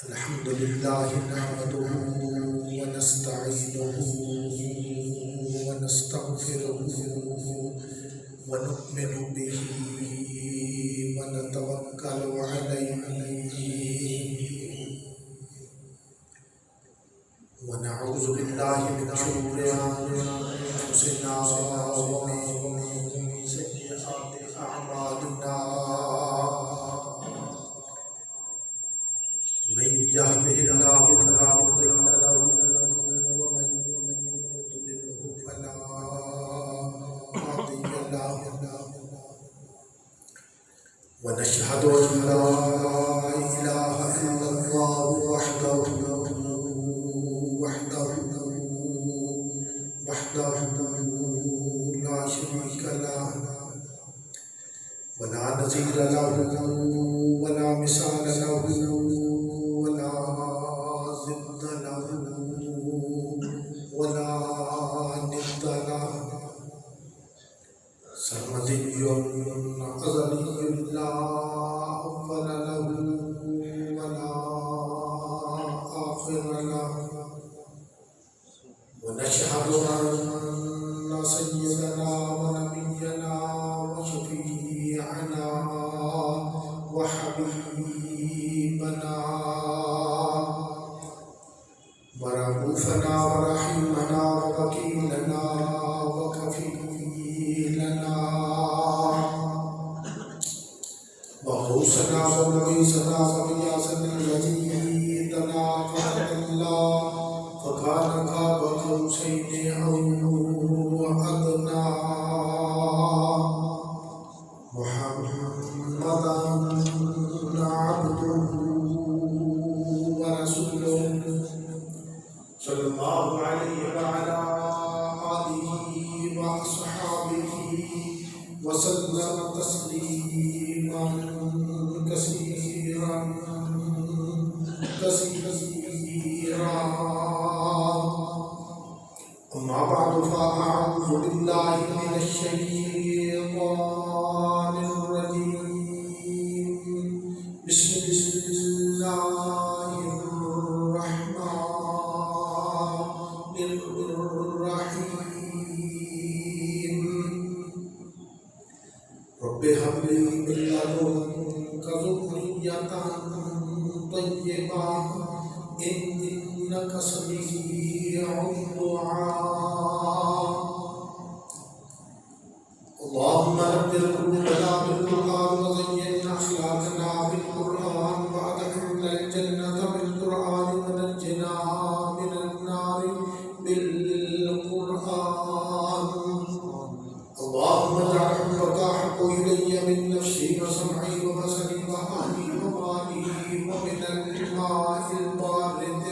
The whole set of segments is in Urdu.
الحمد لله نحمده ونستعينه ونستغفره ونؤمن به ونتوكل عليه ونعوذ بالله من شرور أنفسنا ومن سيئات أعمالنا من يهده الله فلا مضل له ومن يضلله فلا هادي له ونشهد أن لا إله إلا الله وحده لا شريك له ولا نظير له ولا مثال له ولا ضد له ولا ند له سرمدي أزلي لا أول له ولا آخر له ونشهد أن سيدنا ونبينا وشفيعنا وحبيبنا ورؤوفنا ورحيمنا ووكيلنا وكفيلنا وغوثنا ومغيثنا وغياثنا الذي تناقض الله فكان قاب قوسين أو أدنى محمدا عبده ورسوله صلى الله عليه وعلى آله وأصحابه وسلم تسليما كثيرا أما بعد فأعوذ بالله من الشيطان الرجيم بسم الله الرحمن الرحيم رب هب لي من لدنك ذرية طيبة إنك سميع الدعاء اللهم نبّر قلوبنا بالقرآن وزين أخلاقنا بالقرآن وأدخلنا الجنة بالقرآن ونجنا من النار بالقرآن اللهم اجعل حبك أحب إلي من نفسي وسمعي وبصري وأهلي ومالي ومن الماء البارد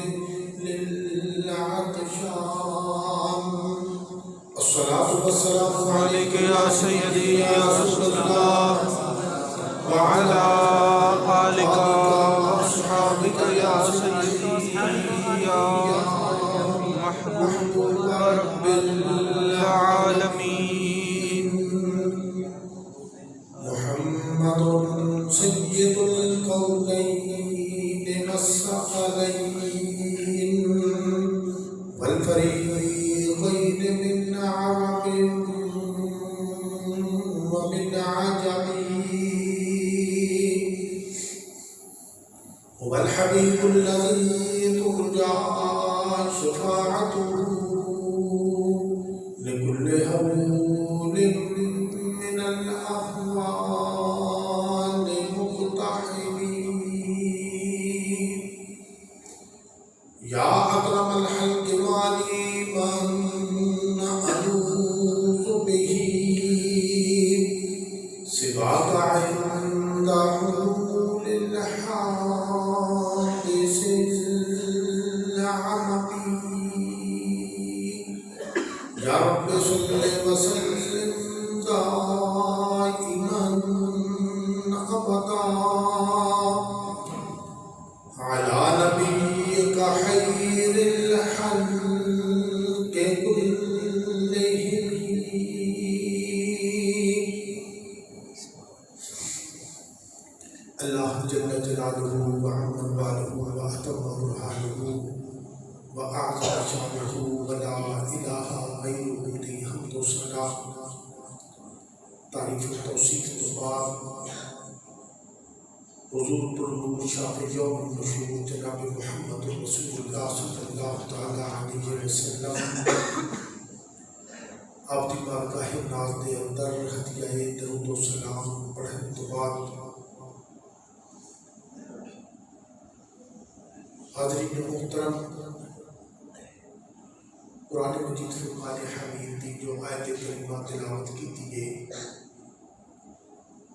للعطشان الصلاة والسلام عليك يا سيدي يا رسول الله وعلى آلك وأصحابك يا سيدي يا محبوب رب العالمين محمد سيد الكونين والثقلين والفريقين من عرب ومن عجم هو الحبيب الذي ترجى شفاعته لكل هول من الأهوال مقتحمين يا أكرم الخلق والي من ألوذ به سواك عند حلول الحادث العمقي يا رب صل وسلم دائما أبدا على نبيك خير الخلق كلهم اللہ جل جلالہ وعظم والہ وأحترم برهانه وأعظم شانه ولا إله غيره له حمد و ثنا. تعریف و توصیف کے بعد حضور پر شاف یوم النشور جناب محمد رسول اللہ صلی اللہ تعالی علیہ وسلم آپ کی بارگاہ ناز دے اندر ہدیہ درود و سلام پڑھنے تو بعد حاضرین محترم، قرآن مجید فرقان حمید دی جو آیت کریمہ تلاوت کی ہے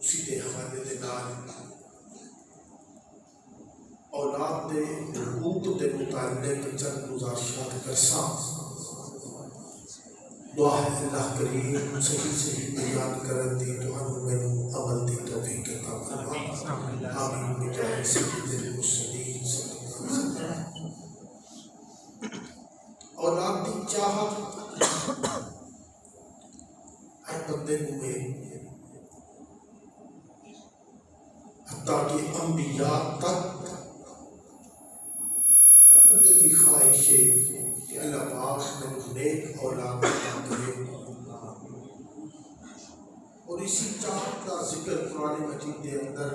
اسی دے حوالے دے نال اولاد دے حقوق دے متعلق چند گزارشات کرساں. دعا ہے اللہ کریم صحیح بیان کرن دی تہانوں مینوں عمل دی توفیق عطا فرما. آمین بجاہ سید المرسلین صلی اللہ علیہ وسلم. اولاد دی چاہت ہر بندے کو ہے، حتیٰ کہ انبیاء تک ہر بندے دی خواہش ہے کہ اللہ پاک میں نیک اولاد عطا کرے. اور اسی چاہت کا ذکر قرآن مجید کے اندر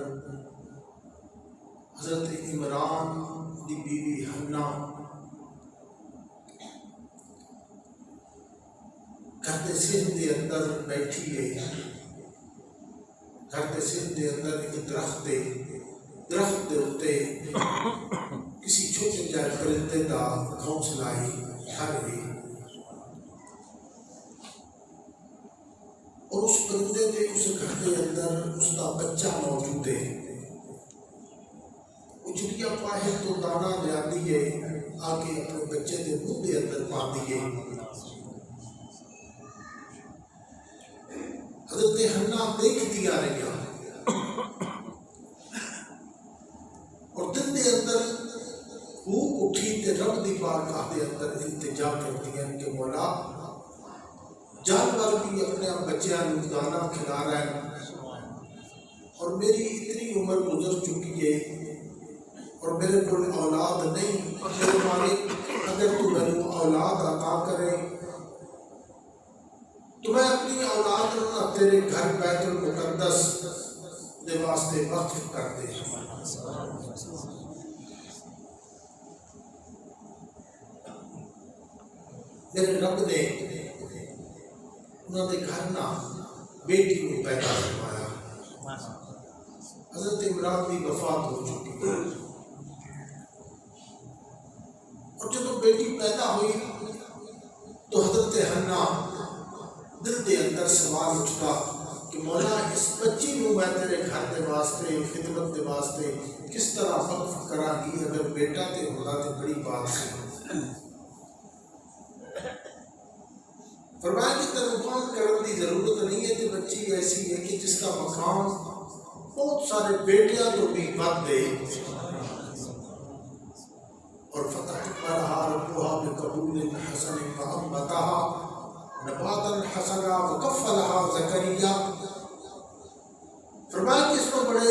حضرت عمران دی بیوی حنا گھر کے سر کے اندر بیٹھی ہے. گھر کے سر کے اندر ایک درخت کے اتنے کسی چھوٹے جائے پرندے کا گھونسلہ گھر ہے اور اس پرندے کے اس گھر کے اندر اس کا بچہ موجود ہے. وہ چڑیا پاہے تو دانا لیا ہے آگے اپنے بچے کے منہ کے اندر پا دیے. حضرت حنا دیکھتی آ رہی اور دل کے اندر بھوک اٹھی تے رب دی بارگاہ دے اندر التجا کرتی ہیں کہ مولا جانور بھی اپنے بچیاں نوں دانا کھلا رہا ہے اور میری اتنی عمر گزر چکی ہے اور میرے کو اولاد نہیں. میرے مالک اگر تو میرے اولاد عطا کرے تو میں اپنی اولاد کو تیرے گھر بیت المقدس دے واسطے وقف کر دے. میرے رب نے انہوں نے گھر نہ بیٹی کو پیدا کروایا. حضرت عمران کی وفات ہو چکی ہے اور جب بیٹی پیدا ہوئی تو حضرت حنا دل کے اندر سوال اٹھتا کہ مولا اس بچی کو میں تیرے گھر کے واسطے خدمت کے واسطے کس طرح وقف کرا گی. اگر بیٹا تے ہوگا تو بڑی بات ہے. فرمایا کہ تنقید کرنے کی ضرورت نہیں ہے کہ بچی ایسی ہے کہ جس کا مقام بہت سارے بیٹیاں تو بھی بد دے. اور فتح رہا ربها بقبول حسن فانبتها نباتا حسنا وکفلها زکریا. فرمایا کہ اس کو بڑے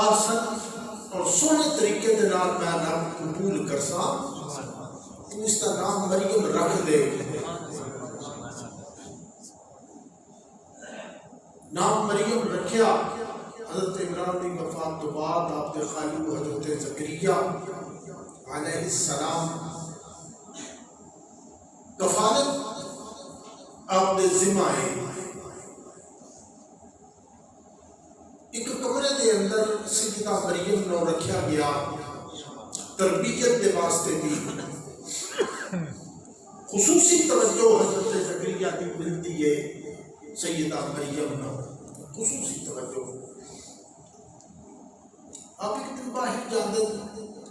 آسان اور سونے طریقے کے نام میں رب قبول کرسا. تو اس کا نام مریم رکھ دے. نام مریم رکھیا. حضرت عمران کی وفات تو بعد آپ کے خالق حضرت زکریا علیہ السلام کفالت آپ نے ذمہ ہے. ایک کمرے کے اندر سیدہ مریم نو رکھا گیا تربیت کے واسطے بھی. خصوصی توجہ حضرت زکریا کی ملتی ہے سیدہ مریم نو خصوصی توجہ. آپ ایک دن باہر جاندے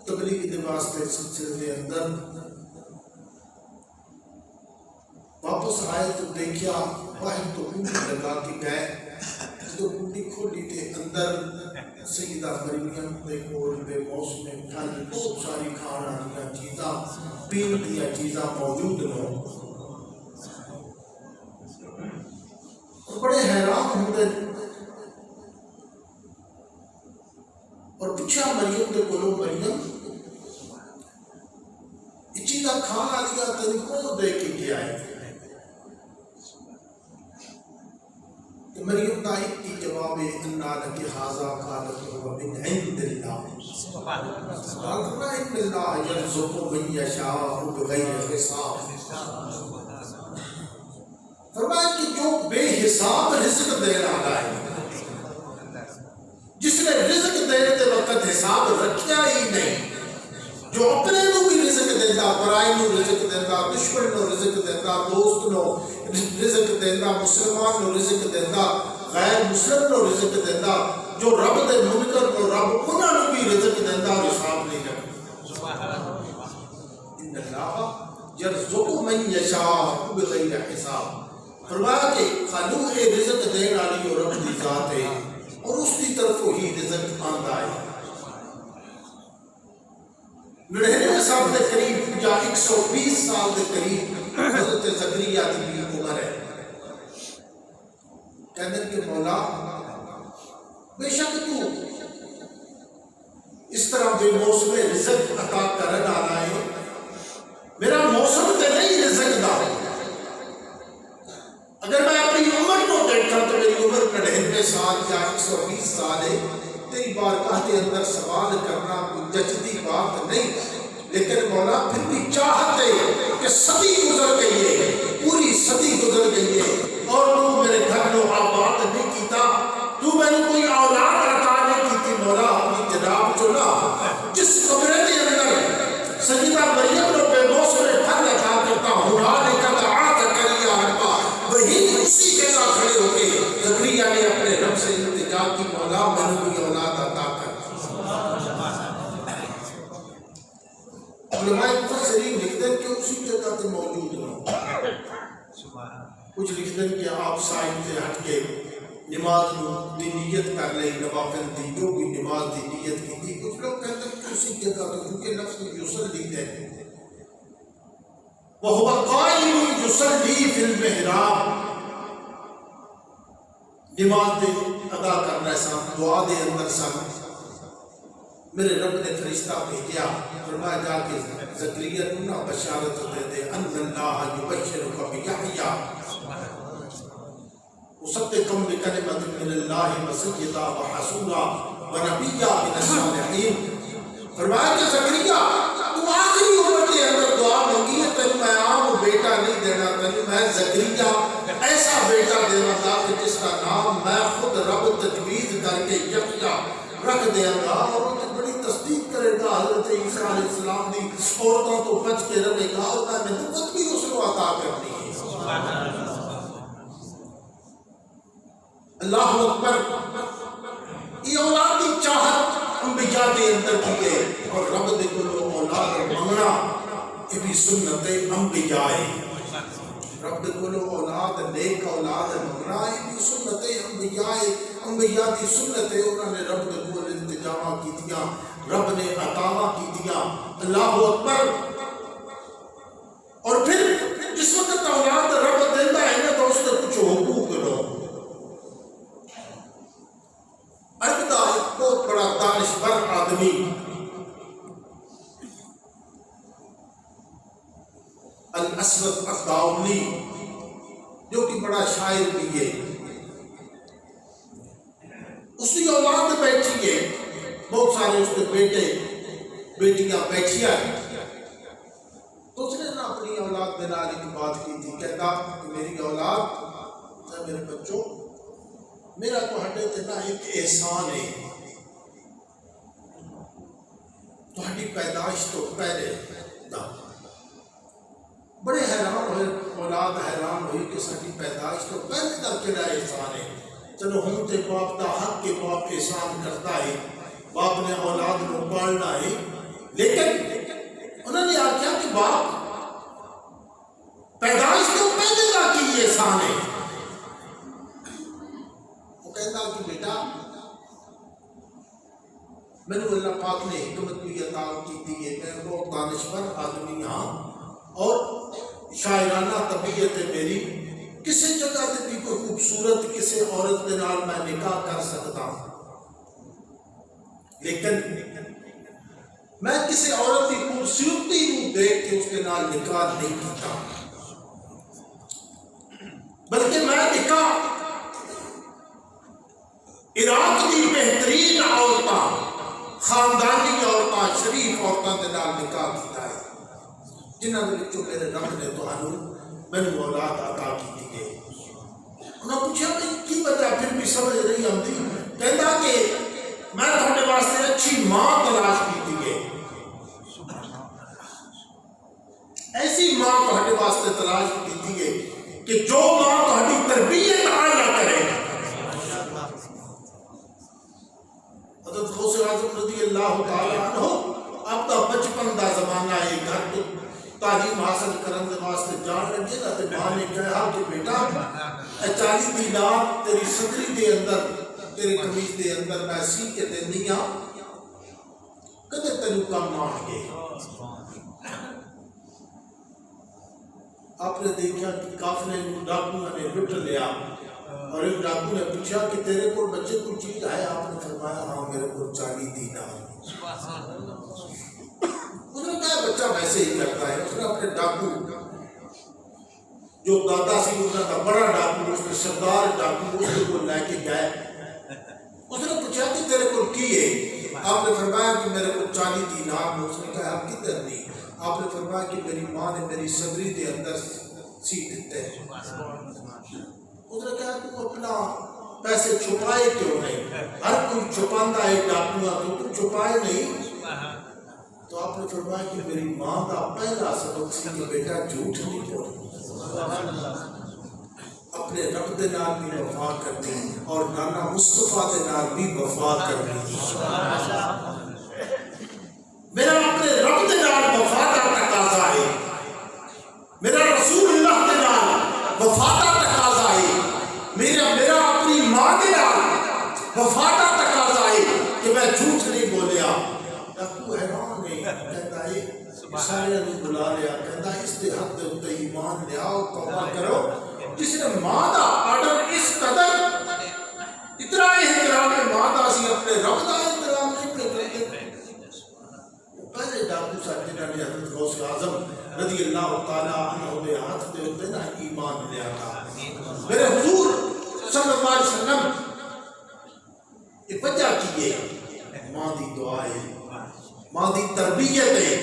تبلیغ کے واسطے سلسلے کے اندر واپس آئے تو دیکھا باہر تو کنڈی لگا کے گئے. جو کنڈی کھولی تے اندر سیدہ مریم دے کول بے موسم پھل بہت ساری کھان والی چیزاں پین دیا چیزاں موجود ہوں. اور بڑے حیران ہوتے اور پوچھا مریم دے کولو مریم کا کھانا لیا تین کو دے کے گیا ہے. تو مریم کا ایک کی جواب انا لک ھذا قالت هو من عند اللہ. فرمایا ان اللہ یرزق من یشاء بغیر حساب. فرمایا کہ جو بے حساب رزق دینا ہے، جس نے رزق دینے کے وقت حساب رکھیا ہی نہیں، جو اپنے نو بھی رزق دیتا، برائی نو رزق دیتا، دشمن نو رزق دیتا، دوست نو رزق دیتا، مسلمان نو رزق دیتا، غیر مسلم نو رزق دیتا، جو رب دے منکر نو رب انہاں نو بھی رزق دیتا اور حساب نہیں کرتا. ان اللہ یرزق من یشاء بغیر حساب. فرمایا کہ خالو اے رزق دین والی اور رب دی ذات ہے اور اس کی طرف ہی رزق آندا ہے. 99 سال کے قریب یا 120 سال کے قریب حضرت زکریا کی بھی عمر ہے. کہتے ہیں کہ مولا بے شک تو اس طرح بے موسم رزق عطا کرنے والا ہے، میرا موسم تے نہیں رزق دا. اگر میں اپنی عمر کو دیکھا تو میری عمر 99 سال یا 120 سال ہے. تیری بارگاہ کے اندر سوال کرنا کوئی جچتی بات نہیں، لیکن مولا پھر بھی چاہت ہے کہ صدی گزر گئی ہے، پوری صدی گزر گئی ہے اور تو میرے گھر کو آباد نہیں کیتا، تو میں نے کوئی اولاد عطا نہیں کی تھی. مولا اپنی جناب چنا جس کمرے کے اندر سیدہ مریم نے بے موسم پھل عطا کرتا ہنالک دعا زکریا ربہ، وہی اسی جگہ کھڑے ہو کے زکریا نے اپنے رب سے التجا کی، مولا میں نے کوئی اولاد عطا کر. علماء مفسرین لکھتے ہیں کہ اسی جگہ تے موجود ہوں. کچھ لکھتے ہیں کہ آپ سائن سے ہٹ کے نماز دی نیت کر لیں، نوافل دی جو بھی نماز دی نیت کی تھی. کچھ لوگ کہتے ہیں کہ اسی جگہ تے کیونکہ لفظ یصلی ہے، وَهُوَ قَائِمٌ يُصَلِّي فِي الْمِحْرَابِ. نماز دے ادا کرنا سا، دعا دے اندر سا. میرے رب نے فرشتہ بھیجا، فرمایا جا کے زکریا کو نہ بشارت دے دے ان اللہ یبشرک بیحییٰ مصدقا بکلمۃ من اللہ وسیدہ وحصورا ونبیٰ من الصالحین. فرمایا کہ زکریا تو آخری عمر کے اندر دعا مانگی ہے، تجھے میں عام بیٹا نہیں دینا، تجھے میں زکریا ایسا بیٹا دینا تھا کہ جس کا نام میں خود رب تجویز کر کے یحییٰ رکھ دیا گا اور وہ بڑی تصدیق کرے گا. حضرت عیسیٰ علیہ السلام دی عورتوں تو بچ کے رہے گا اور میں نبوت بھی اس کو عطا کرنی ہے. اللہ اکبر. یہ اولاد کی چاہت انبیاء کے اندر کی ہے اور رب دے کو اولاد منگنا یہ بھی سنت انبیاء ہے. رب دے کو اولاد نیک اولاد منگنا یہ بھی سنت انبیاء ہے. انبیاء کی سنت ہے، انہوں نے رب دے کو التجا کی دیا، رب نے عطا کی دیا. اللہ اکبر. اور پھر جس وقت اولاد رب دیتا ہے نا تو اس نے کچھ حقوق لو. ابدا ایک بہت بڑا دانشور آدمی الاسود الداؤلی جو کہ بڑا شاعر بھی ہے، اس کی اولاد بیٹھی ہے، بہت سارے اس کے بیٹے بیٹیاں بیٹھیاں ہیں. تو اس نے نا اپنی اولاد بنانے کی بات کی تھی، کہتا کہ میری اولاد میرے بچوں میرا تو ہٹے تینا ایک احسان ہے، تو ہٹی پیدائش تو پہلے دا. بڑے حیران ہوئے، اولاد حیران ہوئی کہ ساری پیدائش تو پہلے دا کیڑا احسان ہے. چلو ہم تے باپ دا حق کے باپ احسان کرتا ہے، باپ نے اولاد کو پالنا ہے، لیکن انہوں نے آکھیا کہ باپ پیدائش تو پہلے دا کی احسان ہے. وہ کہتا کہ بیٹا میں نے اللہ پاک نے حکمت بھی عطا کی ہے، میں بہت دانشور آدمی ہاں اور شاعرانہ طبیعت ہے میری، کسی جگہ سے بھی کوئی خوبصورت کسی عورت کے نال میں نکاح کر سکتا ہوں، لیکن میں کسی عورت کی خوبصورتی کو دیکھ کے اس کے نال نکاح نہیں کیتا، بلکہ میں نکاح عراق کی بہترین عورتاں، خاندانی عورتاں، شریف عورتاں دے نال نکاح کیتا ہے جنہاں دے وچوں میرے رب نے مینوں اولاد عطا کی ہے۔ انہاں پوچھا کہ کی وجہ، پھر بھی سمجھ نہیں آتی، کہندا کہ میں تھوڑے واسطے اچھی ماں تلاش کی ہے، ایسی ماں تھوڑے واسطے تلاش کی ہے کہ جو ماں تہاڈی تربیت اعلیٰ کرے۔ حضرت غوث اعظم رضی اللہ تعالی عنہ آپ دا بچپن دا زمانہ ہے، گھر تو تعلیم حاصل کرن دے واسطے جان لگے نا، تے ماں نے کہا کہ بیٹا 40 دینار تیری صدری دے اندر، تیری قمیض دے اندر میں سی کے دینی ہاں، کدے تینوں کم نہ آئے۔ آپ نے دیکھا کہ قافلے کو ڈاکوؤں نے لٹ لیا، اور ایک ڈاکو نے پوچھا کہ تیرے کو بچے کو چیز ہے؟ آپ نے فرمایا ہاں میرے کو 40 دینار۔ اس نے کہا بچہ ویسے ہی کرتا ہے۔ اس نے اپنے ڈاکو جو دادا سی انہوں کا بڑا ڈاکو، اس نے سردار ڈاکو، اس کو لے کے گئے۔ اس نے پوچھا کہ تیرے کو کی ہے؟ آپ نے فرمایا کہ میرے کو 40 دینار میں۔ اس نے کہا آپ کدھر نہیں؟ آپ نے فرمایا کہ میری ماں نے میری صدری دے اندر سی دیتے ہیں۔ اس نے کہا تم اپنا پیسے چھپائے کیوں نہیں؟ ہر کوئی چھپاندہ ہے ڈاکوؤں، تو تم چھپائے نہیں؟ تو آپ نے فرمایا کہ میری ماں کا پہلا سبق سی کہ بیٹا جھوٹ نہیں بولنا، اپنے رب دے نال بھی وفا کرنی اور نانا مصطفیٰ دے نال بھی وفا کرنی۔ میرا اپنے رب دے نال وفا کا تقاضا ہے، میرا رسول اللہ دے نال وفا کا تقاضا ہے، میرا اپنی ماں دے نال وفا کا تقاضا ہے کہ میں جھوٹ نہیں بولیا۔ ڈاکو حیران نہیں، کہتا ہے سارے نے بلا لیا، کہتا ہے اس دے حد دے اتے ایمان لیا اور توبہ کرو جس نے ماں دا آرڈر اس قدر اتنا احترام ہے، ماں دا سی اپنے رب دا احترام نہیں کرتے۔ پہلے ڈاکو صاحب جنہاں نے حضرت غوث اعظم رضی اللہ تعالیٰ عنہ دے ہاتھ دے اتے نا ایمان لیا تھا۔ میرے حضور صلی اللہ علیہ وسلم یہ وجہ کی ہے ماں دی دعا ہے، ماں دی تربیت ہے۔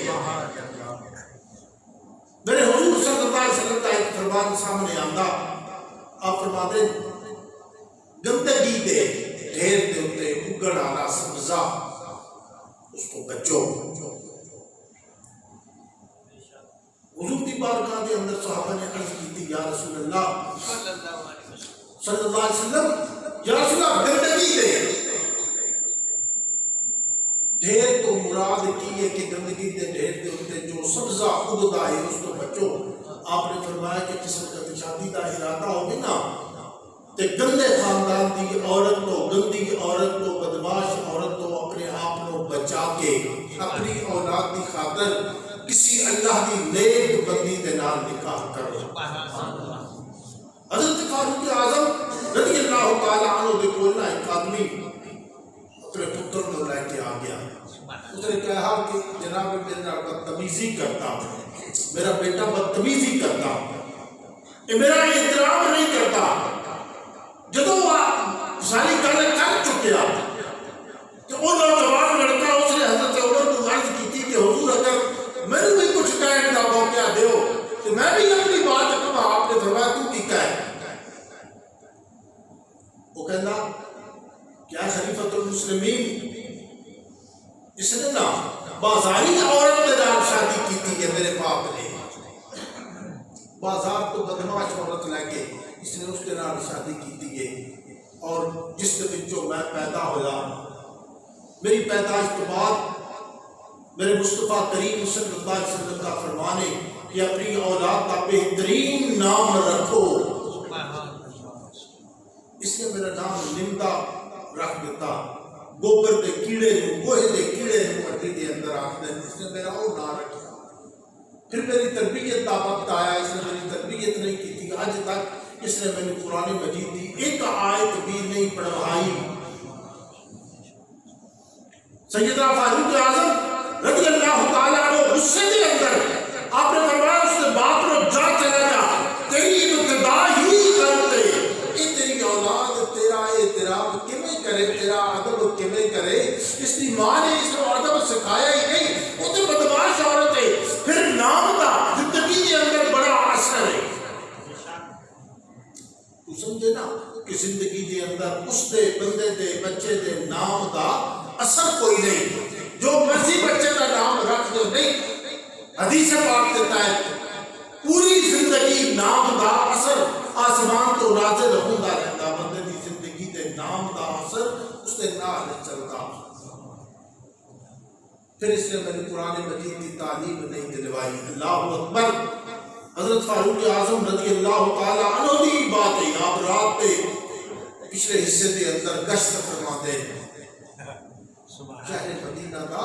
میرے حضور صلی اللہ علیہ وسلم کا ایک فرمان سامنے آندا، آپ فرماتے گندگی دے ڈھیر دے اتے اگڑ آنا سبزہ اس کو بچو۔ حضور کی بارگاہ کے اندر صحابہ نے عرض کی تھی یا رسول اللہ صلی اللہ علیہ وسلم، یا رسول اللہ گندگی دے ڈھیر تو مراد کی ہے کہ گندگی دے ڈھیر دے ہوتے جو سبزہ اگتا ہے اس کو بچو۔ آپ نے فرمایا کہ جس وقت شادی کا ارادہ ہوگی نا تے گندے خاندان دی عورت تو، گندی عورت تو، بدماش عورت تو اپنے آپ کو بچا کے اپنی اولاد دی خاطر کسی اللہ دی نیک بندی دے نال نکاح کرو۔ حضرت فاروق اعظم رضی اللہ تعالیٰ عنہ دے کول ایک آدمی اپنے پتر کو لے کے آ گیا۔ اس نے کہا کہ جناب میرا بدتمیزی کرتا، میرا بیٹا بدتمیزی کرتا، یہ میرا احترام نہیں کرتا۔ جدو ساری گل کر چکیا تو وہ نوجوان لڑکا اس نے حضرت عمر کو عرض کی تھی کہ حضور اگر میرے بھی کچھ کہنے کا موقع دیو تو میں بھی اپنی بات کہوں۔ آپ نے فرمایا تو کی کہے؟ وہ کہنا کیا خلیفۃ المسلمین اس نے نا بازاری عورت کے نام شادی کی تھی کہ میرے باپ نے بازار تو بدماش عورت لے کے اس نے اس کے نام شادی کی تھی ہے، اور جس کے بچوں میں پیدا ہوا میری پیدائش کے بعد میرے مصطفیٰ کریم صلی اللہ علیہ وسلم کا فرمان ہے کہ اپنی اولاد کا بہترین نام رکھو۔ اس نے میرا نام نمدا رکھ دیتا، گوبر دے کیڑے نو، گوہے دے کیڑے نو مٹی دے اندر آکھ دے، اس نے میرا وہ نام رکھا۔ پھر میری تربیت کا وقت آیا، اس نے میری تربیت نہیں کی تھی، آج تک اس نے میں نے قرآن مجید دی ایک آیت بھی نہیں پڑھوائی۔ سیدنا فاروق اعظم رضی اللہ تعالیٰ عنہ غصے کے اندر حدیث پاک کے تحت پوری زندگی نام دا اثر آسمان تو نازل ہوندا رہندا، بندے دی زندگی تے نام دا اثر اس تے نال چلدا۔ پھر اس نے میرے قرآن مجید کی تعلیم نہیں دلوائی۔ اللہ اکبر۔ حضرت فاروق اعظم رضی اللہ تعالی عنہ دی بات ہے، آپ رات تے پچھلے حصے دے اندر گشت فرماتے شہر مدینہ کا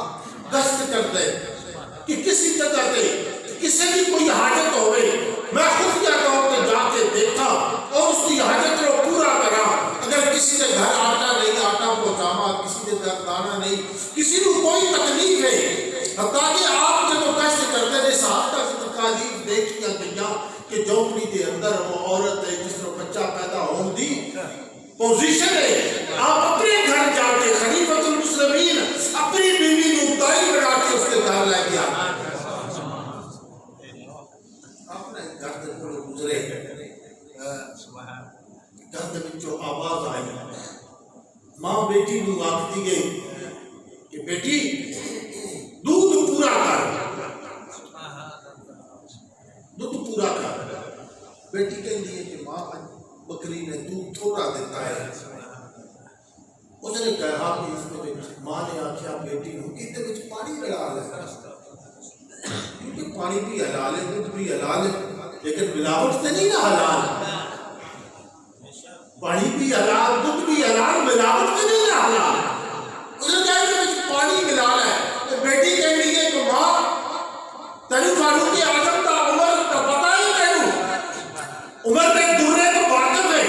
گشت کرتے کہ کسی جگہ تے کسی کی کوئی حاجت ہوئے، میں خفیہ طور پہ جا کے دیکھا اور اس کی حاجت کو پورا کرا۔ اگر کسی کے گھر آٹا نہیں، آٹا پہنچاوا، کسی کے گھر دانا نہیں، کسی کو کوئی تکلیف ہے، حتیٰ کہ آپ جب کشت کرتے ہیں صحابہ کی تکالیف دیکھیا گیا کہ جھونپڑی کے اندر وہ عورت ہے جس کو بچہ پیدا ہون دی پوزیشن ہے، آپ اپنے گھر جا کے خلیفۃ المسلمین اپنی بیوی کو دائی بنا کے اس کے گھر لے گیا، اپنے گھر دے کولوں گزرے، گھر دے وچوں آواز آئی، ماں بیٹی کو آکھدی گئی کہ بیٹی دودھ پورا کر، دودھ پورا کر۔ بیٹی کہندی ہے کہ ماں بکری نے دودھ تھوڑا دیتا ہے۔ اس نے کہا کہ اس میں ماں نے آکھیا بیٹی نو کہ تے وچ پانی ملا لے، کیونکہ پانی بھی حلال ہے، دودھ بھی حلال ہے، لیکن ملاوٹ سے نہیں نا حلال، پانی بھی حلال، دودھ بھی حلال، ملاوٹ سے نہیں نا حلال۔ اس نے کہا کہ وچ پانی ملا لے، تو بیٹی کہندی ہے کہ ماں تینوں فاروق اعظم دا عمر دا پتہ ہی تینوں، عمر دے دورے تو واقف ہے۔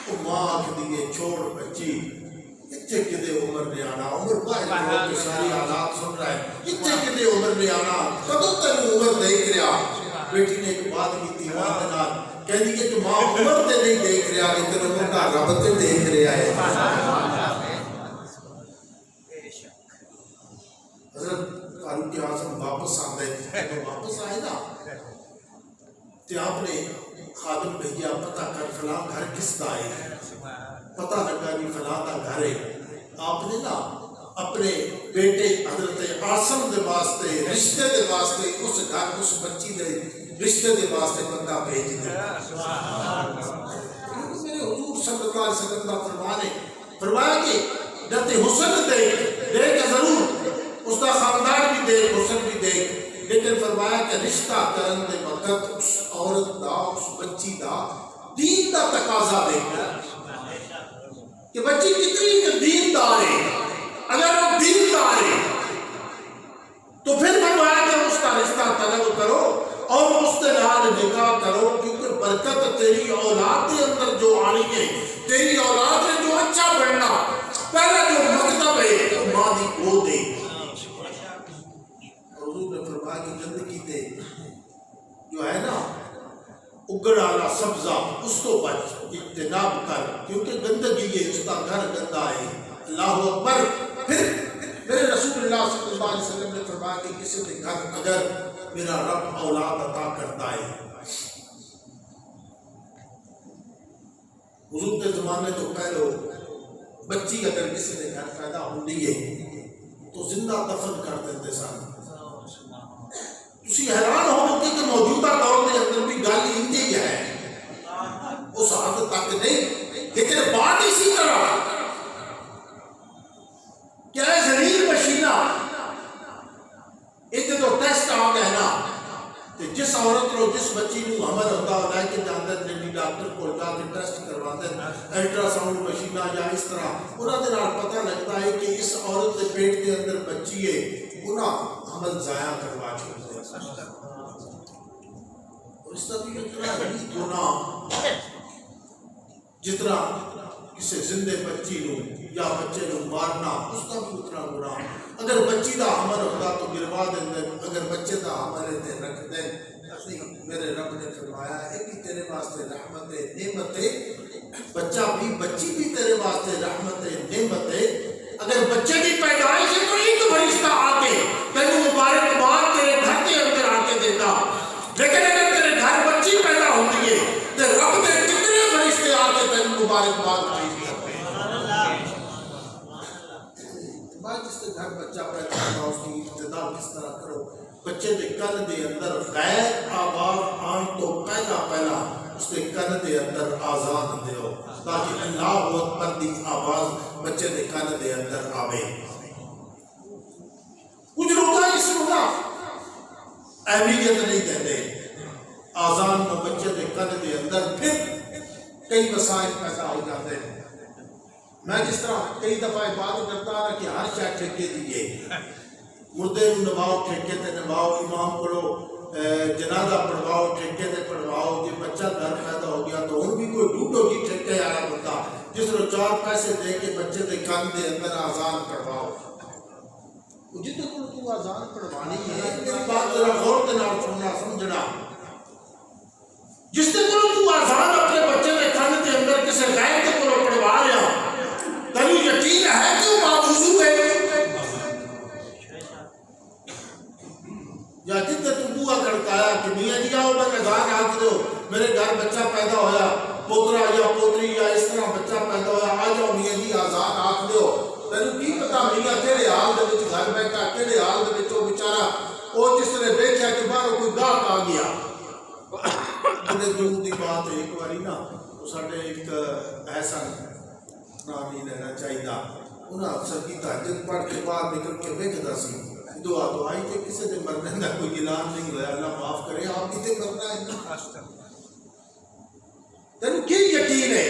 تو ماں آکھدی ہے چھوڑ بچی، اتنے کدے عمر نے آنا، عمر باہر ہو کے ساری حالات سن رہا ہے، اتنے کدے عمر نے آنا، کدوں تینوں عمر دیکھ رہا۔ بیٹی نے ایک بات کی تھی ماں دے نال، کہندی ہے کہ ماں عمر تے نہیں دیکھ رہا لیکن عمر دا رب تے دیکھ رہا ہے۔ حضرت فاروق اعظم واپس آندے، جب واپس آئے نا تے آپ نے خادم بھیجا پتہ کر فلاں گھر کس دا ہے، پتہ لگا کہ فلاں دا گھر ہے۔ آپ نے نا اپنے بیٹے حضرت عاصم دے واسطے رشتے دے واسطے اس گھر اس بچی دے رشتے دے واسطے بندہ بھیج دیا۔ میرے حضور صلی اللہ علیہ وسلم کا فرمان ہے، فرمایا کہ جب حسن دیکھ ضرور اس کا خاندان بھی دیکھ، حسن بھی دیکھ، لیکن فرمایا کہ رشتہ کرن دے وقت اس عورت دا اس بچی دا دین دا تقاضا دیکھ کہ بچی کتنی دیندار ہے، اگر وہ دیندار ہے تو پھر فرمایا کہ اس کا رشتہ طلب کرو اور اس کے نال نکاح کرو، کیونکہ برکت تیری اولاد کے اندر جو آنی ہے، تیری اولاد نے جو اچھا بننا، پہلا جو مکتب ہے وہ ماں دی گود ہے۔ حضور نے فرمایا کہ گندگی تے جو ہے نا اگڑ والا سبزہ اس کو بچ، اجتناب کر، کیونکہ گندگی ہے، اس کا گھر گندا ہے۔ اللہ اکبر۔ پھر میرے رسول اللہ صلی اللہ علیہ وسلم نے فرمایا کہ کسی کے گھر اگر میرا رب اولاد عطا کرتا ہے، حضور کے زمانے تو پہلو بچی اگر کسی کے گھر پیدا ہوندی ہے تو زندہ دفن کر دیتے سن۔ تسی حیران ہو کہ موجودہ دور کے اندر بھی گل ہی ہے، اس حد تک نہیں، لیکن بات اسی طرح کیا ہے زلیل مشینہ ایک تو ٹیسٹ آ گیا نا، جس عورت کو جس بچی کو حمل ہوتا ہے لے کے جاندے نے ڈاکٹر کو جا کے ٹیسٹ کرواتے ہیں، الٹرا ساؤنڈ مشینہ یا اس طرح انہاں دے نال پتہ لگتا ہے کہ اس عورت کے پیٹ کے اندر بچی ہے، انہاں حمل ضائع کروا چھوڑتے ہیں۔ اور اس طرح بھی اتنا ہی گناہ جتنا کسی زندے بچی نو یا بچے نو مارنا، اس کا بھی اتنا گناہ۔ اگر بچی دا حمل ہوتا تو گروا دیں، اگر بچے دا حمل ہے رکھ دیں۔ میرے رب نے فرمایا ہے کہ تیرے واسطے رحمت ہے، نعمت ہے، بچہ بھی بچی بھی تیرے واسطے رحمت ہے، نعمت ہے۔ اگر بچے کی پیدائش ہے تو ایک فرشتہ آ کے تینوں مبارکباد تیرے گھر کے اندر آ کے دیتا، لیکن اگر تیرے گھر بچی پیدا ہوتی ہے تو رب نے کتنے فرشتے آ کے تینوں مبارکباد بھیج دیتے ہیں۔ جس کے گھر بچہ پیدا ہوتا اس کی ابتدا کس طرح کرو، بچے دے کن دے اندر غیر آواز آن تو پہلا اس دے کن دے اندر آزان دیو تاکہ اللہ اکبر دی آواز بچے دے کن دے اندر آوے. کچھ لوگ اس کو اہمیت نہیں دیتے. آزان کو بچے دے کن دے اندر پھر کئی مسائل پیدا ہو جاتے ہیں. میں جس طرح کئی دفعہ بات کرتا رہا کہ ہر شاید ٹھیکے دیئے مردے نباؤ ٹھیکے تے نباؤ امام کو جنازہ پڑھواؤ ٹھیکے تے پڑھواؤ. جب بچہ گھر پیدا ہو گیا تو ان بھی کوئی ڈھونڈو جی ٹھیکے آیا بندہ جس طرح 4 پیسے دے کے بچے دے کن دے اندر آزان پڑھواؤ. جتنے کو تو آزان پڑھوانی ہے میری بات ذرا غور کے نال سننا سمجھنا. جس نے کو تو آزان اپنے بچے دے کن دے اندر کسی غیر تے کو پڑھوا لیا تنو یقین ہے کہ وہ باوضو ہے یا جتنے تو بوا کھڑکایا کہ میاں جی آؤ میں اذان آکھ دو میرے گھر بچہ پیدا ہویا پوترا یا پوتری یا اس طرح بچہ پیدا ہویا آ جاؤ میاں جی آزان آکھ دو. تینوں کی پتا میاں کہڑے حال دے وچ گھر بیٹھا کہڑے حال دے وچ وہ بیچارہ وہ جس نے دیکھا کہ باہر کوئی گاہک آ گیا. بڑے دور دی بات ہے ایک باری نا ساڈے ایک احسن نام نہیں لینا چاہیے انہاں اکثر کی تہجد پڑھ کے بعد نکل کے ویکھدا سی دعا تو آئی کہ کسی دے مرنے دا کوئی اعلان نہیں ہوا اللہ معاف کرے آپ کتے مرنا ہے. تینوں کی یقین ہے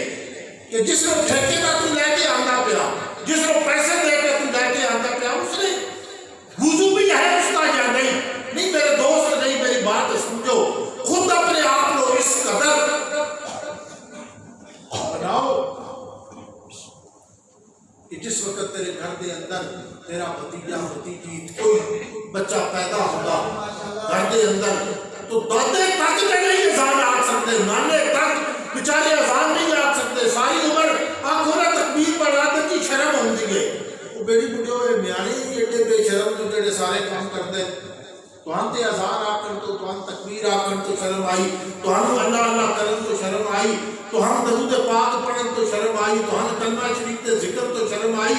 کہ جس کو ٹھیکے دا تو لے کے آندا پیا جس کو پیسے دے کے تو لے کے آندا پیا اس نے وضو بھی ہے اس کا یا نہیں میرے دوست نہیں میری بات سمجھو خود اپنے آپ کو اس قدر بناؤ کہ جس وقت تیرے گھر دے اندر تیرا بھتیجا بھتیجی کوئی بچہ پیدا ہوگا گھر دے اندر تو دادے تک نہیں اذان آکھ سکتے نانے تک بیچارے اذان نہیں آکھ سکتے. ساری عمر آنکھوں نے تکبیر پڑھا تے کی شرم ہوندی ہے. وہ بیڑی بڈھے ہوئے میانے ایڈے بے شرم تو جڑے سارے کام کرتے تو ہم تے اذان آکھن تو ہم تکبیر آکھن تو شرم آئی تو ہم اللہ اللہ کرن تو شرم آئی تو ہم درود پاک پڑھن تو شرم آئی تو ہم کلمہ شریف تے ذکر تو شرم آئی.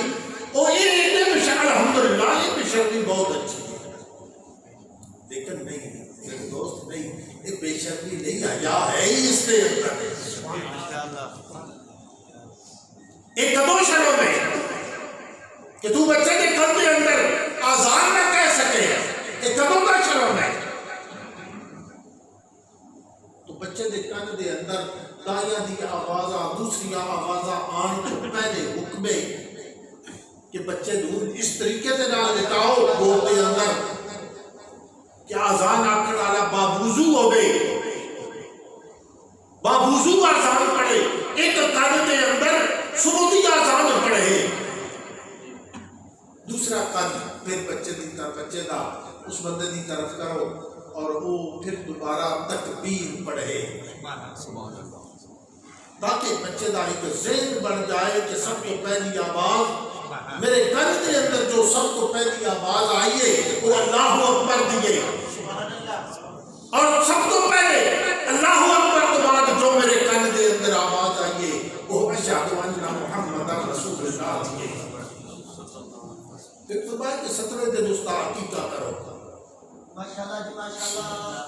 اور یہ الحمدللہ یہ بے شرمی بہت اچھی ہے لیکن نہیں میرے دوست نہیں یہ بے شرمی نہیں حیا ہے اس کے اندر. ایک کدو شرم ہے کہ تو بچے کے کن کے اندر آزان نہ کہہ سکے ایک کدو کا شرم ہے. تو بچے دے کن دے اندر دائیاں دی آوازاں دوسری آوازاں آن تو پہلے حکمے کہ بچے دور اس طریقے سے نہ لٹاؤ گود دے اندر کہ آزان آکھن والا باوضو ہوئے باوضو آزان پڑھے ایک کن دے اندر سنودی آزان پڑھے دوسرا کن پھر بچے دا اس بندے دی طرف کرو اور وہ پھر دوبارہ تکبیر پڑھے تاکہ بچے دا ایک ذہن بن جائے کہ سب کو پہلی آواز میرے کن کے اندر جو سب کو پہلی آواز آئیے وہ اللہ اکبر دیئے اور سب کو پہلے اللہ اکبر کے بعد جو میرے کن کے اندر آواز آئیے وہ اشہد ان محمد رسول اللہ دیئے. پھر فرمائے کہ 17 دن اس کا عقیقہ کرو. ماشاءاللہ جی ماشاءاللہ.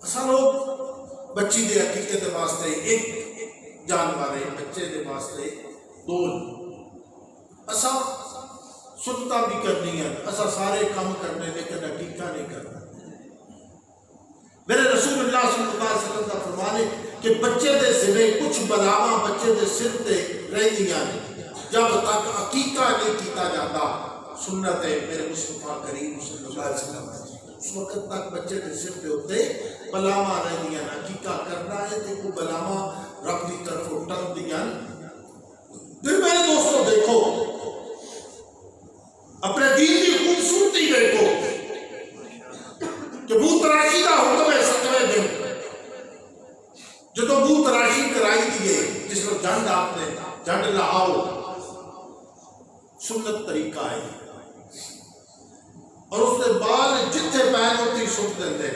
اساں لوگ بچی دے عقیقے دے واسطے ایک جانور ہے بچے دے واسطے 2 اساں سنتا بھی کرنی ہے اساں سارے کام کرنے لیکن عقیقہ نہیں کرنا. میرے رسول اللہ صلی اللہ علیہ وسلم کا فرمان ہے کہ بچے دے ذمے کچھ بلاواں بچے دے سر تے رہندیاں جب تک عقیقہ نہیں کیتا جاتا. سنت ہے میرے مصطفیٰ کریم صلی اللہ علیہ وسلم اس وقت تک بچے دے سر دے ہوتے بلاواں رہندیاں عقیقہ کرنا ہے تے کو بلاواں رب دی طرف اٹھن دیاں. پھر میرے دوستوں دیکھو اپنے دین کی خوبصورتی دیکھو کہ منہ تراشی کا حکم ہے 7ویں دن جدو منہ تراشی کرائی دیئے جس کو جنڈ آپ نے جنڈ لاؤ سنت طریقہ ہے اور اس نے بال جتنے پین ہوتی سٹ دیں.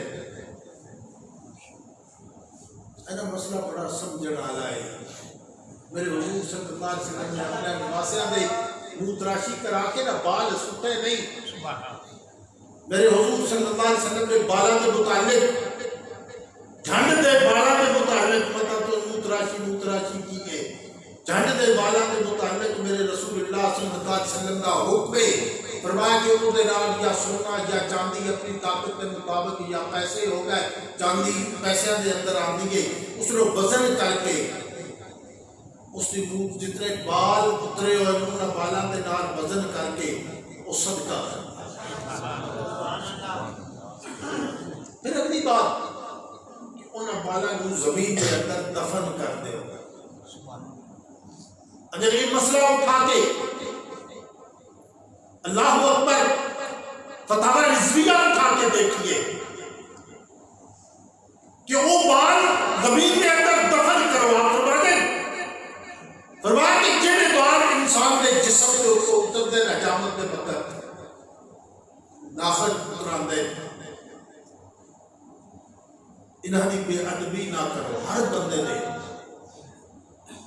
اینا مسئلہ بڑا سمجھن آلا ہے. میرے حضور صلی اللہ علیہ وسلم نے اپنے نواسیاں دے منہ تراشی کرا کے نہ بال سٹے نہیں میرے حضور صلی اللہ علیہ وسلم کے بالا کے متعلق جھنڈ دے بالا کے متعلق پتہ تو نوتراشی کی ہے جھنڈ دے بالا کے متعلق میرے رسول اللہ صلی اللہ علیہ وسلم کا حکم ہے فرمایا کہ انہوں نے نال یا سونا یا چاندی اپنی طاقت کے مطابق یا پیسے ہو گئے چاندی پیسے دے اندر آندی ہے اس نے وزن کر کے اس نے جتنے بال اترے ہوئے انہوں نے بالا دے نال وزن کر کے اس صدقہ پھر اگلی بات کہ انہوں بالا نو زمین کے اندر دفن کر دے اگر یہ مسئلہ اٹھا کے اللہ اکبر فتاوی رضویہ اٹھا کے دیکھیے کہ وہ بال زمین کے اندر دفن کرو آپ فرمایا کہ جنہیں بال انسان کے جسم کے اتر دے نجامت کے وقت ناخن اتران دے انہاں دی بے ادبی نہ کرو ہر بندے نے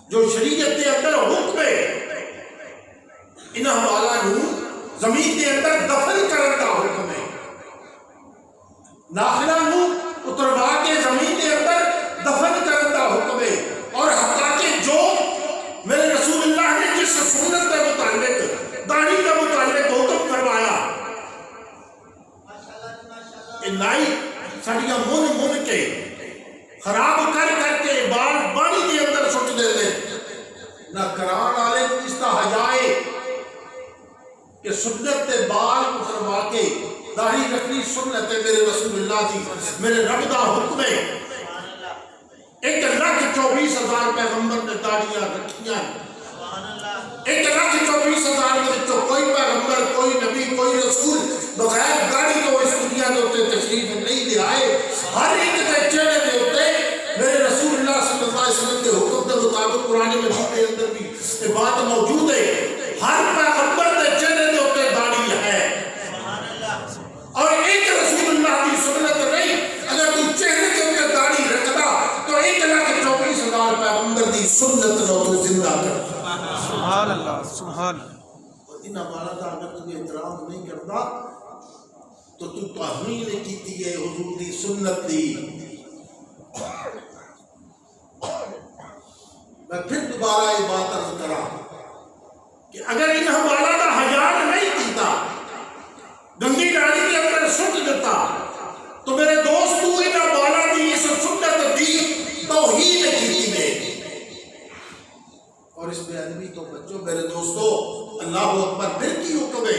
جو شریعت کے اندر حکم ہے انہاں والا نو زمین کے اندر دفن کرنے کا حکم ہے ناخنہ نو اتروا کے زمین کے اندر دفن کرنے کا حکم ہے اور حتیٰ کہ جو میرے رسول اللہ نے جس سنت کے متعلق داڑھی کے متعلق حکم کروایا کہ نائی سڑیاں من کے خراب کر کے بال بانی کے اندر سٹ دے دے نہ کران والے اس کا حجائے کہ سنت تے بال اتروا کے داڑھی رکھنی سنت ہے میرے رسول اللہ دی میرے رب دا حکم ہے 1,24,000 پیغمبر نے داڑیاں رکھیاں 1,24,000 میں تو کوئی پیغمبر کوئی نبی کوئی رسول بغیر داڑھی تو اس دنیا کے اوپر تشریف نہیں لے آئے ہر ایک کے چہرے کے اوپر میرے رسول اللہ صلی اللہ علیہ وسلم کے حکم کے مطابق قرآن مجید کے اندر بھی یہ بات موجود ہے ہر پیغمبر کے چہرے کے اوپر داڑھی ہے اور ایک رسول اللہ کی سنت نہیں اگر تو چہرے کے اوپر داڑھی رکھتا تو 1,24,000 پیغمبر کی سنت نو تو زندہ کر سبحان اللہ سبحان اور ان ہمارا دا اگر تجھے احترام نہیں کرتا تو توہین کیتی ہے حضور دی سنت دی میں پھر دوبارہ یہ بات عرض کرا کہ اگر ان ہمارا دا حجاب نہیں کیتا گندی ڈاڑی کے اندر سٹ دیتا تو میرے دوست تو ان بالا دی اس سنت دی توہین کیتی ہے اور اس بے ادبی تو بچوں میرے دوستو اللہ اکبر پھر کی حکم ہے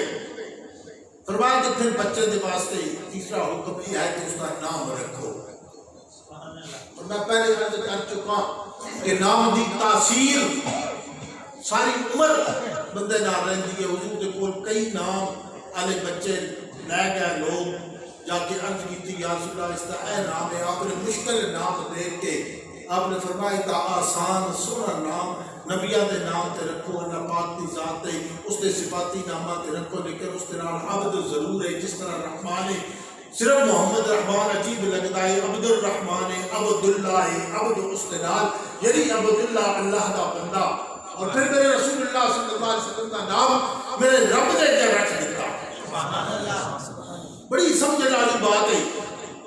فرمایا کہ پھر بچے دے واسطے تیسرا حکم یہ ہے کہ اس کا نام رکھو اور میں پہلے عرض کر چکا کہ نام دی تاثیر ساری عمر بندے نہ رہندی ہے حضور دے کول کئی نام والے بچے لے گئے لوگ جا کے عرض کی یا رسول اللہ اس کا اے نام ہے آپ نے مشکل نام دیکھ کے آپ نے فرمایا تا آسان سونا نام نبیہ دے نام تے رکھو اللہ پاک دی ذات تے اس دے صفاتی نامہ تے رکھو لیکن اس دے نال عبد ضرور ہے جس طرح رحمان ہے صرف محمد رحمان عجیب لگتا ہے عبد الرحمان ہے عبداللہ ہے عبد اس دے نال یعنی عبداللہ اللہ دا بندہ اور پھر میرے رسول اللہ صلی اللہ علیہ وسلم کا نام میرے رب نے کیا رکھ دیتا بڑی سمجھنے والی بات ہے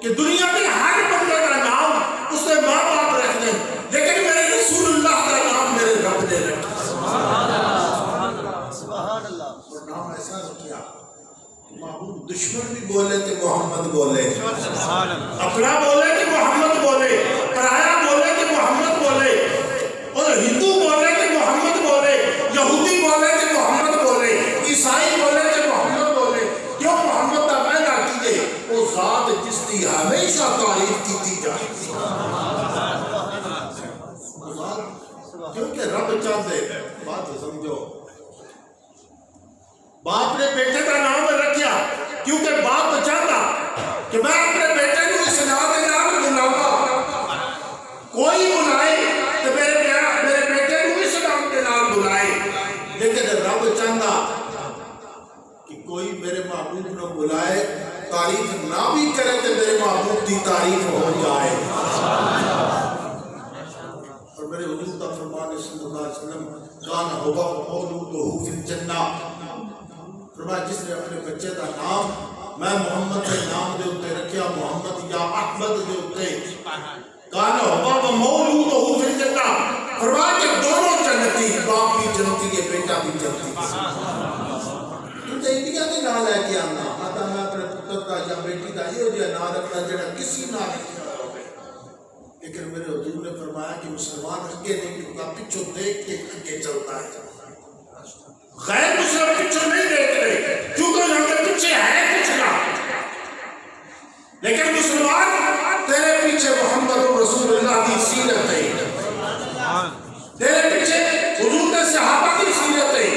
کہ دنیا میں ہر بندے کا نام اس نے ماں باپ رکھ دیں لیکن میرے رسول اللہ کا نام میرے رب نے رکھا سبحان اللہ اور نام ایسا کیا محبوب دشمن بھی بولے تو محمد بولے اپنا بولے تو محمد بولے پرایا بولے تو محمد بولے اور ہندو بولے تو محمد بولے یہودی بولے تو محمد بولے عیسائی بولے تو محمد بولے کیوں محمد کا معنی کیجئے وہ ذات جس کی ہمیشہ تعریف کی جائے کیونکہ رب چاہتے بات سمجھو باپ نے بیٹے کا نام رکھیا کیونکہ باپ چاہتا کہ میں اپنے بیٹے کو اس نام کے نام بلاؤں کوئی بلائے تو میرے بیٹے کو اس نام کے نام بلائے لیکن رب چاہتا کہ کوئی میرے محبوب نہ بلائے تعریف نہ بھی کرے تو میرے محبوب کی تعریف ہو جائے اور میرے حضور کا فرمان صلی اللہ علیہ وسلم کان ہوا مولودہ فی الجنہ فرمایا جس نے اپنے بچے کا نام میں محمد کے نام دے اتے رکھیا محمد یا احمد دے اتے کانا ہوا مولود ہو فی الجنہ فرمایا کہ دونوں جنتی باپ بھی جنتی ہے بیٹا بھی جنتی تو انڈیا کے نام لے کے آنا آتا میں اپنے پتر کا یا بیٹی کا یہ ہو جائے نام رکھنا جڑا کسی نام نہیں ہوگا لیکن میرے حضور نے فرمایا کہ مسلمان اگے نہیں ٹکتا پچھو دیکھ کے اگے چلتا ہے غیر مسلم پچھو نہیں دیکھ رہے کیونکہ ان کے پیچھے ہے کچھ نہ لیکن مسلمان تیرے پیچھے محمد رسول اللہ کی سیرت ہے تیرے پیچھے حضور کے صحابہ کی سیرت ہے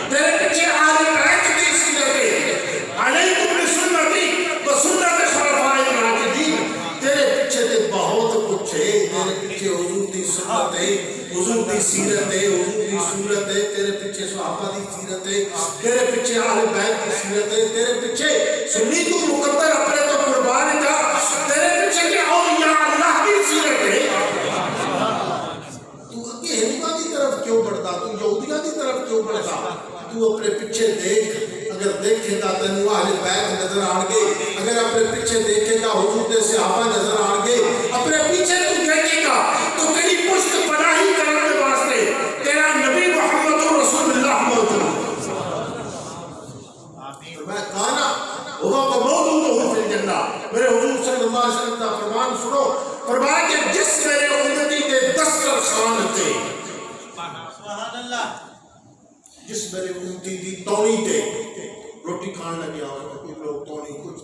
تیرے پیچھے آل بیت کی سیرت ہے علیکم بسنتی وسنت خلفائے الراشدین تیرے پیچھے تے بہت کچھ ہے تیرے پیچھے حضور کی سنت ہے حضور کی سیرت ہے حضور کی صورت ہے تیرے پیچھے صحابہ کی سیرت ہے تیرے پیچھے آل بیت کی سیرت ہے تیرے پیچھے سنی تو مقدر اپنے تو قربان جا تیرے پیچھے کہ اولیاء اللہ کی سیرت ہے تو اگے ہندوؤں کی طرف کیوں بڑھتا تو یہودیوں کی طرف کیوں بڑھتا تو اپنے پیچھے دیکھ اگر دیکھے گا تینوں اہل بیت نظر آن گے اگر اپنے پیچھے دیکھے گا حضور کے صحابہ نظر آن گے اپنے پیچھے تو دیکھے گا تو تیری پشت پناہی کرنے واسطے تیرا نبی محمد رسول اللہ موجود میں کانا وہاں کو موجود ہوں فی الجنہ میرے حضور صلی اللہ علیہ وسلم کا فرمان سنو فرمایا کہ جس میرے امتی کے دسترخوان تھے سبحان اللہ جس میرے امتی دی تونی تے روٹی کھان لگے آؤں کچھ لوگ تونی کچھ